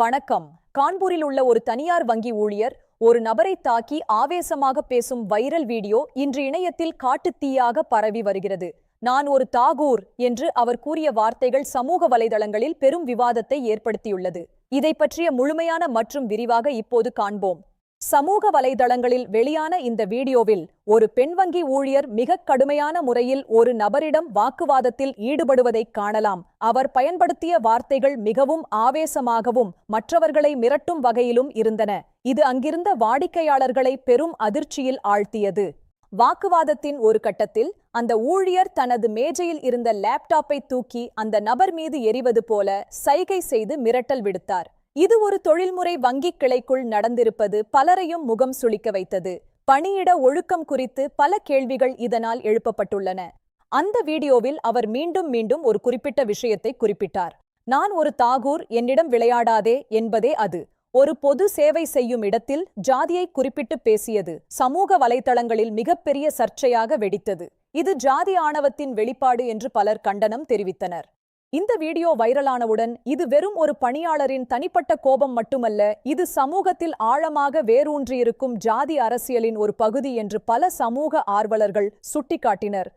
வணக்கம். கான்பூரில் உள்ள ஒரு தனியார் வங்கி ஊழியர் ஒரு நபரை தாக்கி ஆவேசமாக பேசும் வைரல் வீடியோ இன்று இணையத்தில் காட்டுத்தீயாக பரவி வருகிறது. நான் ஒரு தாகூர் என்று அவர் கூறிய வார்த்தைகள் சமூக வலைதளங்களில் பெரும் விவாதத்தை ஏற்படுத்தியுள்ளது. இதை பற்றிய முழுமையான மற்றும் விரிவாக இப்போது காண்போம். சமூக வலைதளங்களில் வெளியான இந்த வீடியோவில் ஒரு பெண் வங்கி ஊழியர் மிக கடுமையான முறையில் ஒரு நபரிடம் வாக்குவாதத்தில் ஈடுபடுவதைக் காணலாம். அவர் பயன்படுத்திய வார்த்தைகள் மிகவும் ஆவேசமாகவும் மற்றவர்களை மிரட்டும் வகையிலும் இருந்தன. இது அங்கிருந்த வாடிக்கையாளர்களை பெரும் அதிர்ச்சியில் ஆழ்த்தியது. வாக்குவாதத்தின் ஒரு கட்டத்தில் அந்த ஊழியர் தனது மேஜையில் இருந்த லேப்டாப்பை தூக்கி அந்த நபர் மீது எறிவது போல சைகை செய்து மிரட்டல் விடுத்தார். இது ஒரு தொழில்முறை வங்கிக் கிளைக்குள் நடந்திருப்பது பலரையும் முகம் சுளிக்க வைத்தது. பணியிட ஒழுக்கம் குறித்து பல கேள்விகள் இதனால் எழுப்பப்பட்டுள்ளன. அந்த வீடியோவில் அவர் மீண்டும் மீண்டும் ஒரு குறிப்பிட்ட விஷயத்தை குறிப்பிட்டார். நான் ஒரு தாகூர், என்னிடம் விளையாடாதே என்பதே அது. ஒரு பொது சேவை செய்யும் இடத்தில் ஜாதியை குறிப்பிட்டு பேசியது சமூக வலைதளங்களில் மிகப்பெரிய சர்ச்சையாக வெடித்தது. இது ஜாதி ஆணவத்தின் வெளிப்பாடு என்று பலர் கண்டனம் தெரிவித்தனர். இந்த வீடியோ வைரலானவுடன் இது வெறும் ஒரு பணியாளரின் தனிப்பட்ட கோபம் மட்டுமல்ல, இது சமூகத்தில் ஆழமாக வேரூன்றியிருக்கும் ஜாதி அரசியலின் ஒரு பகுதி என்று பல சமூக ஆர்வலர்கள் சுட்டிக்காட்டினர்.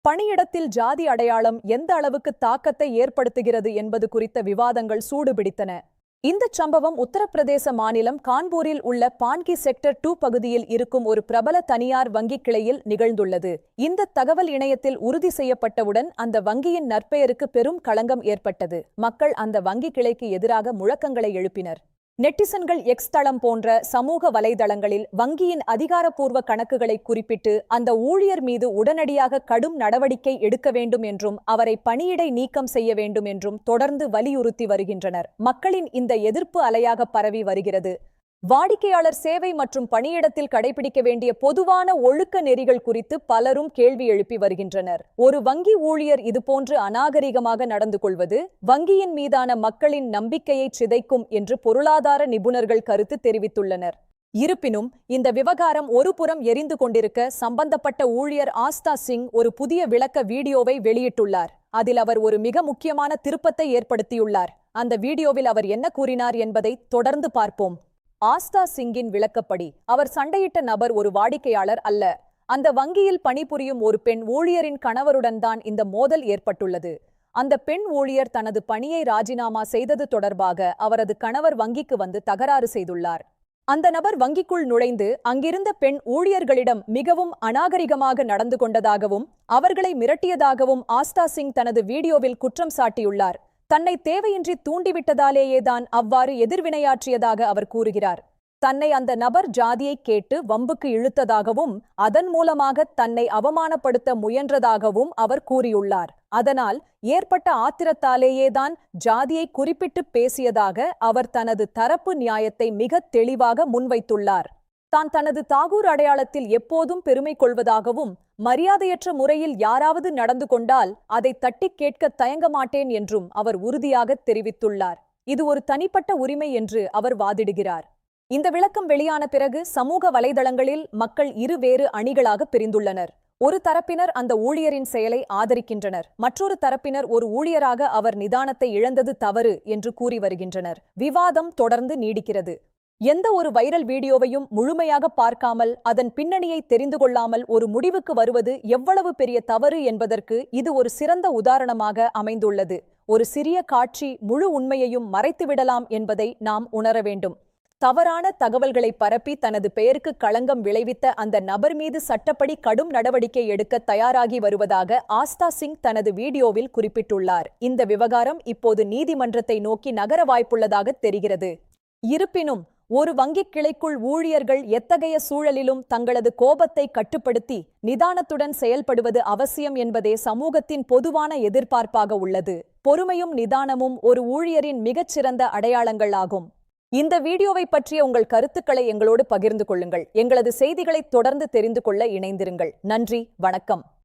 பணியிடத்தில் ஜாதி அடையாளம் எந்த அளவுக்கு தாக்கத்தை ஏற்படுத்துகிறது என்பது குறித்த விவாதங்கள் சூடுபிடித்தன. இந்த சம்பவம் உத்தரப்பிரதேச மாநிலம் கான்பூரில் உள்ள பான்கி செக்டர் 2 பகுதியில் இருக்கும் ஒரு பிரபல தனியார் வங்கிக் கிளையில் நிகழ்ந்துள்ளது. இந்த தகவல் இணையத்தில் உறுதி செய்யப்பட்டவுடன் அந்த வங்கியின் நற்பெயருக்கு பெரும் களங்கம் ஏற்பட்டது. மக்கள் அந்த வங்கி கிளைக்கு எதிராக முழக்கங்களை எழுப்பினர். நெட்டிசன்கள் எக்ஸ் தளம் போன்ற சமூக வலைதளங்களில் வங்கியின் அதிகாரப்பூர்வ கணக்குகளை குறிப்பிட்டு அந்த ஊழியர் மீது உடனடியாக கடும் நடவடிக்கை எடுக்க வேண்டும் என்றும் அவரை பணியிடை நீக்கம் செய்ய வேண்டும் என்றும் தொடர்ந்து வலியுறுத்தி வருகின்றனர். மக்களின் இந்த எதிர்ப்பு அலையாக பரவி வருகிறது. வாடிக்கையாளர் சேவை மற்றும் பணியிடத்தில் கடைபிடிக்க வேண்டிய பொதுவான ஒழுக்க நெறிகள் குறித்து பலரும் கேள்வி எழுப்பி வருகின்றனர். ஒரு வங்கி ஊழியர் இதுபோன்று அநாகரிகமாக நடந்து கொள்வது வங்கியின் மீதான மக்களின் நம்பிக்கையை சிதைக்கும் என்று பொருளாதார நிபுணர்கள் கருத்து தெரிவித்துள்ளனர். இருப்பினும் இந்த விவகாரம் ஒருபுறம் எரிந்து கொண்டிருக்க சம்பந்தப்பட்ட ஊழியர் ஆஸ்தா சிங் ஒரு புதிய விளக்க வீடியோவை வெளியிட்டுள்ளார். அதில் அவர் ஒரு மிக முக்கியமான திருப்பத்தை ஏற்படுத்தியுள்ளார். அந்த வீடியோவில் அவர் என்ன கூறினார் என்பதை தொடர்ந்து பார்ப்போம். ஆஸ்தா சிங்கின் விளக்கப்படி அவர் சண்டையிட்ட நபர் ஒரு வாடிக்கையாளர் அல்ல. அந்த வங்கியில் பணிபுரியும் ஒரு பெண் ஊழியரின் கணவருடன் தான் இந்த மோதல் ஏற்பட்டுள்ளது. அந்த பெண் ஊழியர் தனது பணியை ராஜினாமா செய்தது தொடர்பாக அவரது கணவர் வங்கிக்கு வந்து தகராறு செய்துள்ளார். அந்த நபர் வங்கிக்குள் நுழைந்து அங்கிருந்த பெண் ஊழியர்களிடம் மிகவும் அநாகரிகமாக நடந்து கொண்டதாகவும் அவர்களை மிரட்டியதாகவும் ஆஸ்தா சிங் தனது வீடியோவில் குற்றம் சாட்டியுள்ளார். தன்னை தேவையின்றி தூண்டிவிட்டதாலேயேதான் அவ்வாறு எதிர்வினையாற்றியதாக அவர் கூறுகிறார். தன்னை அந்த நபர் ஜாதியை கேட்டு வம்புக்கு இழுத்ததாகவும் அதன் மூலமாக தன்னை அவமானப்படுத்த முயன்றதாகவும் அவர் கூறியுள்ளார். அதனால் ஏற்பட்ட ஆத்திரத்தாலேயேதான் ஜாதியை குறிப்பிட்டு பேசியதாக அவர் தனது தரப்பு நியாயத்தை மிக தெளிவாக முன்வைத்துள்ளார். தான் தனது தாகூர் அடையாளத்தில் எப்போதும் பெருமை கொள்வதாகவும் மரியாதையற்ற முறையில் யாராவது நடந்து கொண்டால் அதை தட்டி கேட்க தயங்க மாட்டேன் என்றும் அவர் உறுதியாக தெரிவித்துள்ளார். இது ஒரு தனிப்பட்ட உரிமை என்று அவர் வாதிடுகிறார். இந்த விளக்கம் வெளியான பிறகு சமூக வலைதளங்களில் மக்கள் இருவேறு அணிகளாக பிரிந்துள்ளனர். ஒரு தரப்பினர் அந்த ஊழியரின் செயலை ஆதரிக்கின்றனர். மற்றொரு தரப்பினர் ஒரு ஊழியராக அவர் நிதானத்தை இழந்தது தவறு என்று கூறி வருகின்றனர். விவாதம் தொடர்ந்து நீடிக்கிறது. எந்த ஒரு வைரல் வீடியோவையும் முழுமையாக பார்க்காமல் அதன் பின்னணியை தெரிந்து கொள்ளாமல் ஒரு முடிவுக்கு வருவது எவ்வளவு பெரிய தவறு என்பதற்கு இது ஒரு சிறந்த உதாரணமாக அமைந்துள்ளது. ஒரு சிறிய காட்சி முழு உண்மையையும் மறைத்துவிடலாம் என்பதை நாம் உணர வேண்டும். தவறான தகவல்களை பரப்பி தனது பெயருக்கு களங்கம் விளைவித்த அந்த நபர் மீது சட்டப்படி கடும் நடவடிக்கை எடுக்க தயாராகி வருவதாக ஆஸ்தா சிங் தனது வீடியோவில் குறிப்பிட்டுள்ளார். இந்த விவகாரம் இப்போது நீதிமன்றத்தை நோக்கி நகர வாய்ப்புள்ளதாக தெரிகிறது. இருப்பினும் ஒரு வங்கிக் கிளைக்குள் ஊழியர்கள் எத்தகைய சூழலிலும் தங்களது கோபத்தை கட்டுப்படுத்தி நிதானத்துடன் செயல்படுவது அவசியம் என்பதே சமூகத்தின் பொதுவான எதிர்பார்ப்பாக உள்ளது. பொறுமையும் நிதானமும் ஒரு ஊழியரின் மிகச்சிறந்த அடையாளங்கள் ஆகும். இந்த வீடியோவை பற்றிய உங்கள் கருத்துக்களை எங்களோடு பகிர்ந்து கொள்ளுங்கள். எங்களது செய்திகளை தொடர்ந்து தெரிந்து கொள்ள இணைந்திருங்கள். நன்றி, வணக்கம்.